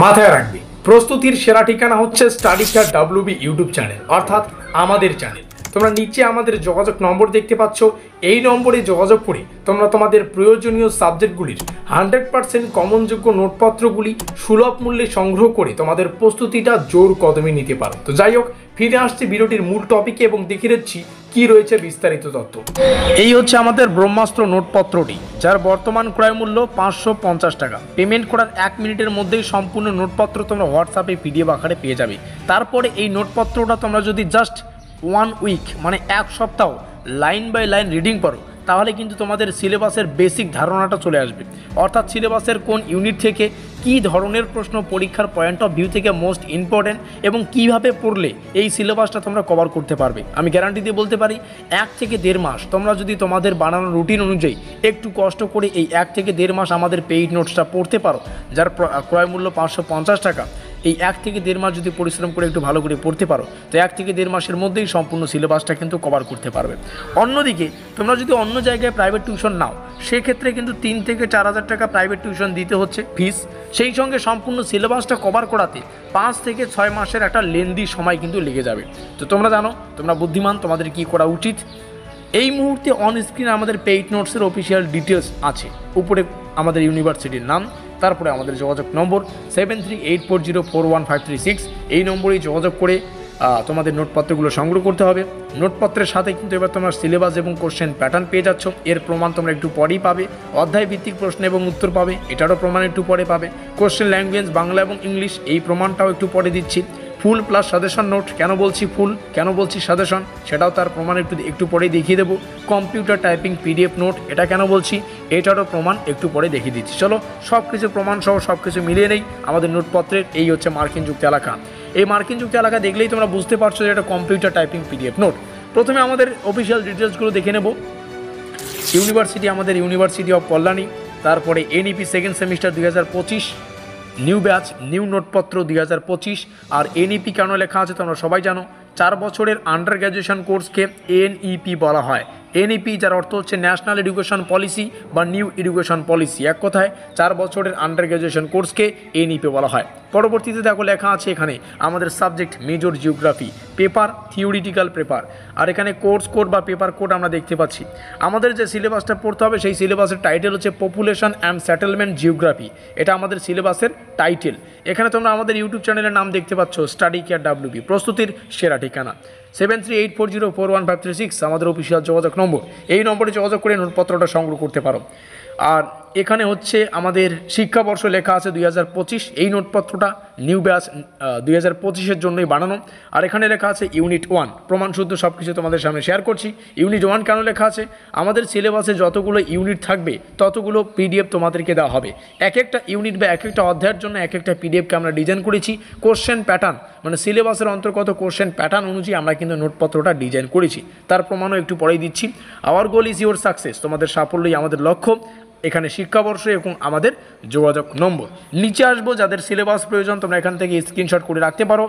মাথায় রাখবে, প্রস্তুতির সেরা ঠিকানা হচ্ছে study care WB YouTube channel, অর্থাৎ আমাদের চ্যানেল। তোমরা নিচে আমাদের যোগাযোগ নম্বর দেখতে পাচ্ছ, এই নম্বরে যোগাযোগ করে তোমরা তোমাদের প্রয়োজনীয় সাবজেক্টগুলির 100% কমনযোগ্য নোটপত্রগুলি সুলভ মূল্যে সংগ্রহ করে তোমাদের প্রস্তুতিটা জোর কদমে নিতে পারো। তো যাই হোক, ফিরে আসছি ভিডিওটির মূল টপিকে এবং দেখিয়ে দিচ্ছি কি রয়েছে বিস্তারিত তথ্য। এই হচ্ছে আমাদের ব্রহ্মাস্ত্র নোটপত্রটি, যার বর্তমান ক্রয় মূল্য 550 টাকা। পেমেন্ট করার 1 মিনিটের মধ্যেই সম্পূর্ণ নোটপত্র তোমরা হোয়াটসঅ্যাপে পিডিএফ আকারে পেয়ে যাবে। তারপরে এই নোটপত্রটা তোমরা যদি জাস্ট 1 উইক মানে 1 সপ্তাহ লাইন বাই লাইন রিডিং করো, তাহলে কিন্তু তোমাদের সিলেবাসের বেসিক ধারণাটা চলে আসবে। অর্থাৎ সিলেবাসের কোন ইউনিট থেকে কী ধরনের প্রশ্ন পরীক্ষার পয়েন্ট অফ ভিউ থেকে মোস্ট ইম্পর্টেন্ট এবং কিভাবে পড়লে এই সিলেবাসটা তোমরা কভার করতে পারবে। আমি গ্যারান্টি দিয়ে বলতে পারি 1 থেকে 1.5 মাস তোমরা যদি তোমাদের বানানো রুটিন অনুযায়ী একটু কষ্ট করে এই 1 থেকে 1.5 মাস আমাদের পেইড নোটসটা পড়তে পারো, যার ক্রয় মূল্য 550 টাকা, এই 1 থেকে 1.5 মাস যদি পরিশ্রম করে একটু ভালো করে পড়তে পারো, তো 1 থেকে 1.5 মাসের মধ্যেই সম্পূর্ণ সিলেবাসটা কিন্তু কভার করতে পারবে। অন্যদিকে তোমরা যদি অন্য জায়গায় প্রাইভেট টিউশন নাও, সেক্ষেত্রে কিন্তু 3 থেকে 4,000 টাকা প্রাইভেট টিউশন দিতে হচ্ছে ফিস। সেই সঙ্গে সম্পূর্ণ সিলেবাসটা কভার করাতে 5 থেকে 6 মাসের একটা লেন্দি সময় কিন্তু লেগে যাবে। তো তোমরা জানো, তোমরা বুদ্ধিমান, তোমাদের কি করা উচিত। এই মুহূর্তে অন স্ক্রিনে আমাদের পেইড নোটসের অফিসিয়াল ডিটেলস আছে। উপরে আমাদের ইউনিভার্সিটির নাম, তারপরে আমাদের যোগাযোগ নম্বর 7384041536। এই নম্বরেই যোগাযোগ করে তোমাদের নোটপত্রগুলো সংগ্রহ করতে হবে। নোটপত্রের সাথে কিন্তু এবার তোমরা সিলেবাস এবং কোশ্চেন প্যাটার্ন পেয়ে যাচ্ছ। এর প্রমাণ তোমরা একটু পরেই পাবে। অধ্যায় ভিত্তিক প্রশ্ন এবং উত্তর পাবে, এটারও প্রমাণ একটু পরে পাবে। কোশ্চেন ল্যাঙ্গুয়েজ বাংলা এবং ইংলিশ, এই প্রমাণটাও একটু পরে দিচ্ছি। ফুল প্লাস সাজেশন নোট, কেন বলছি ফুল, কেন বলছি সাজেশন, সেটাও তার প্রমাণ একটু পরেই দেখিয়ে দেবো। কম্পিউটার টাইপিং পিডিএফ নোট, এটা কেন বলছি, এটারও প্রমাণ একটু পরে দেখিয়ে দিচ্ছি। চলো সব কিছু প্রমাণ সহ সব কিছু মিলিয়ে নেই আমাদের নোটপত্রের। এই হচ্ছে মার্কিন যুক্ত এলাকা। এই মার্কিন যুক্ত এলাকা দেখলেই তোমরা বুঝতে পারছো যে এটা কম্পিউটার টাইপিং পিডিএফ নোট। প্রথমে আমাদের অফিসিয়াল ডিটেলসগুলো দেখে নেব। ইউনিভার্সিটি আমাদের ইউনিভার্সিটি অফ কল্যাণী, তারপরে NEP second semester 2025, new batch new নোটপত্র 2025। আর এনইপি কেন লেখা আছে তোমরা সবাই জানো, 4 বছরের আন্ডার গ্র্যাজুয়েশন কোর্সকে এনইপি বলা হয়। এনইপি যার অর্থ হচ্ছে ন্যাশনাল এডুকেশন পলিসি বা নিউ এডুকেশন পলিসি। এক কথায় 4 বছরের আন্ডার গ্র্যাজুয়েশন কোর্সকে এনইপি বলা হয়। পরবর্তীতে দেখো লেখা আছে এখানে আমাদের subject major geography, paper theoretical paper. আর এখানে কোর্স কোড বা পেপার কোড আমরা দেখতে পাচ্ছি। আমাদের যে সিলেবাসটা পড়তে হবে সেই সিলেবাসের টাইটেল হচ্ছে পপুলেশন অ্যান্ড সেটেলমেন্ট জিওগ্রাফি। এটা আমাদের সিলেবাসের টাইটেল। এখানে তোমরা আমাদের ইউটিউব চ্যানেলের নাম দেখতে পাচ্ছ, স্টাডি কেয়ার ডাব্লিউবি, প্রস্তুতির সেরা ঠিকানা। 7384041536 আমাদের অফিসিয়াল যোগাযোগ নম্বর। এই নম্বরে যোগাযোগ করে নোটপত্রটা সংগ্রহ করতে পারো। আর এখানে হচ্ছে আমাদের শিক্ষাবর্ষ লেখা আছে 2025। এই নোটপত্রটা নিউ ব্যাচ 2025-এর জন্যই বানানো। আর এখানে লেখা আছে ইউনিট 1, প্রমাণশুদ্ধ সব কিছু তোমাদের সামনে শেয়ার করছি। ইউনিট 1 কেন লেখা আছে, আমাদের সিলেবাসে যতগুলো ইউনিট থাকবে ততগুলো পিডিএফ তোমাদেরকে দেওয়া হবে। এক একটা ইউনিট বা এক একটা অধ্যায়ের জন্য এক একটা পিডিএফকে আমরা ডিজাইন করেছি। কোশ্চেন প্যাটার্ন মানে সিলেবাসের অন্তর্গত কোশ্চেন প্যাটার্ন অনুযায়ী আমরা কিন্তু নোটপত্রটা ডিজাইন করেছি। তার প্রমাণও একটু পরেই দিচ্ছি। Hour goal is your success, তোমাদের সাফল্যই আমাদের লক্ষ্য। এখানে শিক্ষাবর্ষ এবং আমাদের যোগাযোগ নম্বর। নিচে আসবো, যাদের সিলেবাস প্রয়োজন তোমরা এখান থেকে স্ক্রিনশট করে রাখতে পারো।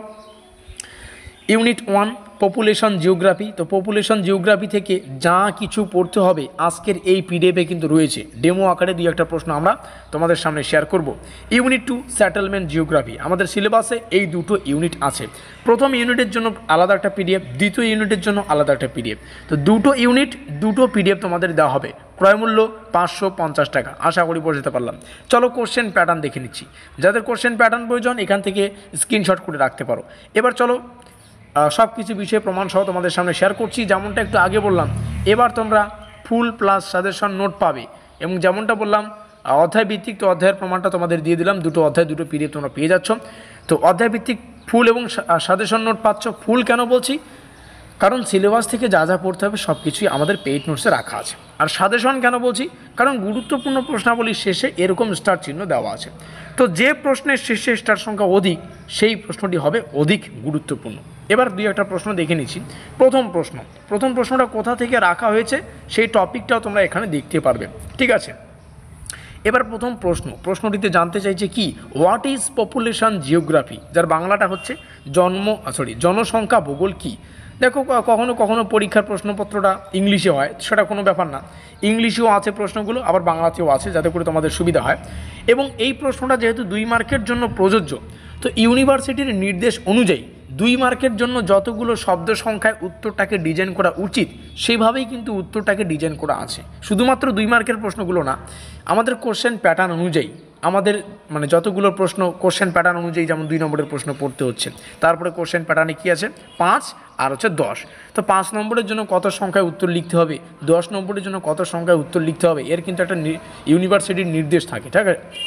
Unit 1 population geography. তো পপুলেশন জিওগ্রাফি থেকে যা কিছু পড়তে হবে আজকের এই পিডিএফে কিন্তু রয়েছে। ডেমো আকারে 2-1টা প্রশ্ন আমরা তোমাদের সামনে শেয়ার করব। ইউনিট 2 সেটেলমেন্ট জিওগ্রাফি, আমাদের সিলেবাসে এই দুটো ইউনিট আছে। প্রথম ইউনিটের জন্য আলাদা একটা পিডিএফ, দ্বিতীয় ইউনিটের জন্য আলাদা একটা পিডিএফ। তো দুটো ইউনিট দুটো পিডিএফ তোমাদের দেওয়া হবে। ক্রয় মূল্য 550 টাকা। আশা করি বোঝাতে পারলাম। চলো কোশ্চেন প্যাটার্ন দেখে নিচ্ছি। যাদের কোশ্চেন প্যাটার্ন প্রয়োজন এখান থেকে স্ক্রিনশট করে রাখতে পারো। এবার চলো সব কিছু বিষয়ে প্রমাণ সহ তোমাদের সামনে শেয়ার করছি। যেমনটা একটু আগে বললাম, এবার তোমরা ফুল প্লাস সাজেশন নোট পাবে। এবং যেমনটা বললাম অধ্যায় ভিত্তিক, তো অধ্যায়ের প্রমাণটা তোমাদের দিয়ে দিলাম। দুটো অধ্যায় দুটো পিডিএফ তোমরা পেয়ে যাচ্ছ। তো অধ্যায় ভিত্তিক ফুল এবং সাজেশন নোট পাচ্ছ। ফুল কেন বলছি, কারণ সিলেবাস থেকে যা যা পড়তে হবে সব কিছুই আমাদের পেইড নোটসে রাখা আছে। আর সাজেশন কেন বলছি, কারণ গুরুত্বপূর্ণ প্রশ্নাবলীর শেষে এরকম স্টার চিহ্ন দেওয়া আছে। তো যে প্রশ্নের শেষে স্টার সংখ্যা অধিক সেই প্রশ্নটি হবে অধিক গুরুত্বপূর্ণ। এবার 2-1টা প্রশ্ন দেখে নিচ্ছি। প্রথম প্রশ্নটা কোথা থেকে রাখা হয়েছে সেই টপিকটাও তোমরা এখানে দেখতে পারবে। ঠিক আছে, এবার প্রথম প্রশ্নটিতে জানতে চাইছে কি, হোয়াট ইজ পপুলেশন জিওগ্রাফি, যার বাংলাটা হচ্ছে জনসংখ্যা ভূগোল কি। দেখো কখনো কখনো পরীক্ষার প্রশ্নপত্রটা ইংলিশে হয়, সেটা কোনো ব্যাপার না, ইংলিশেও আছে প্রশ্নগুলো, আবার বাংলাতেও আছে, যাতে করে তোমাদের সুবিধা হয়। এবং এই প্রশ্নটা যেহেতু 2 মার্কের জন্য প্রযোজ্য, তো ইউনিভার্সিটির নির্দেশ অনুযায়ী 2 মার্কের জন্য যতগুলো শব্দ সংখ্যায় উত্তরটাকে ডিজাইন করা উচিত সেভাবেই কিন্তু উত্তরটাকে ডিজাইন করা আছে। শুধুমাত্র 2 মার্কের প্রশ্নগুলো না, আমাদের কোশ্চেন প্যাটার্ন অনুযায়ী আমাদের মানে যতগুলো প্রশ্ন কোশ্চেন প্যাটার্ন অনুযায়ী, যেমন 2 নম্বরের প্রশ্ন পড়তে হচ্ছে, তারপরে কোশ্চেন প্যাটার্নে কী আছে 5 আর হচ্ছে 10, তো 5 নম্বরের জন্য কত সংখ্যায় উত্তর লিখতে হবে, 10 নম্বরের জন্য কত সংখ্যায় উত্তর লিখতে হবে, এর কিন্তু একটা ইউনিভার্সিটির নির্দেশ থাকে,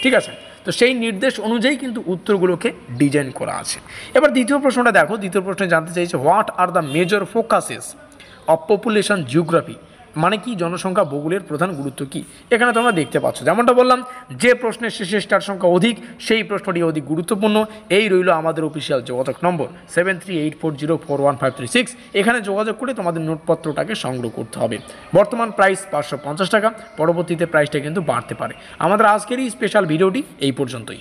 ঠিক আছে। তো সেই নির্দেশ অনুযায়ী কিন্তু উত্তরগুলোকে ডিজাইন করা আছে। এবার দ্বিতীয় প্রশ্নটা দেখো, দ্বিতীয় প্রশ্নে জানতে চাইছে what are the major focuses of population geography, মানে কি জনসংখ্যা ভূগোলের প্রধান গুরুত্ব কি। এখানে তোমরা দেখতে পাচ্ছ, যেমনটা বললাম, যে প্রশ্নের শেষে স্টার সংখ্যা অধিক সেই প্রশ্নটি অধিক গুরুত্বপূর্ণ। এই রইল আমাদের অফিসিয়াল যোগাযোগ নম্বর 7384041536। এখানে যোগাযোগ করে তোমাদের নোটপত্রটাকে সংগ্রহ করতে হবে। বর্তমান প্রাইস 550 টাকা, পরবর্তীতে প্রাইসটা কিন্তু বাড়তে পারে। আমাদের আজকের এই স্পেশাল ভিডিওটি এই পর্যন্তই।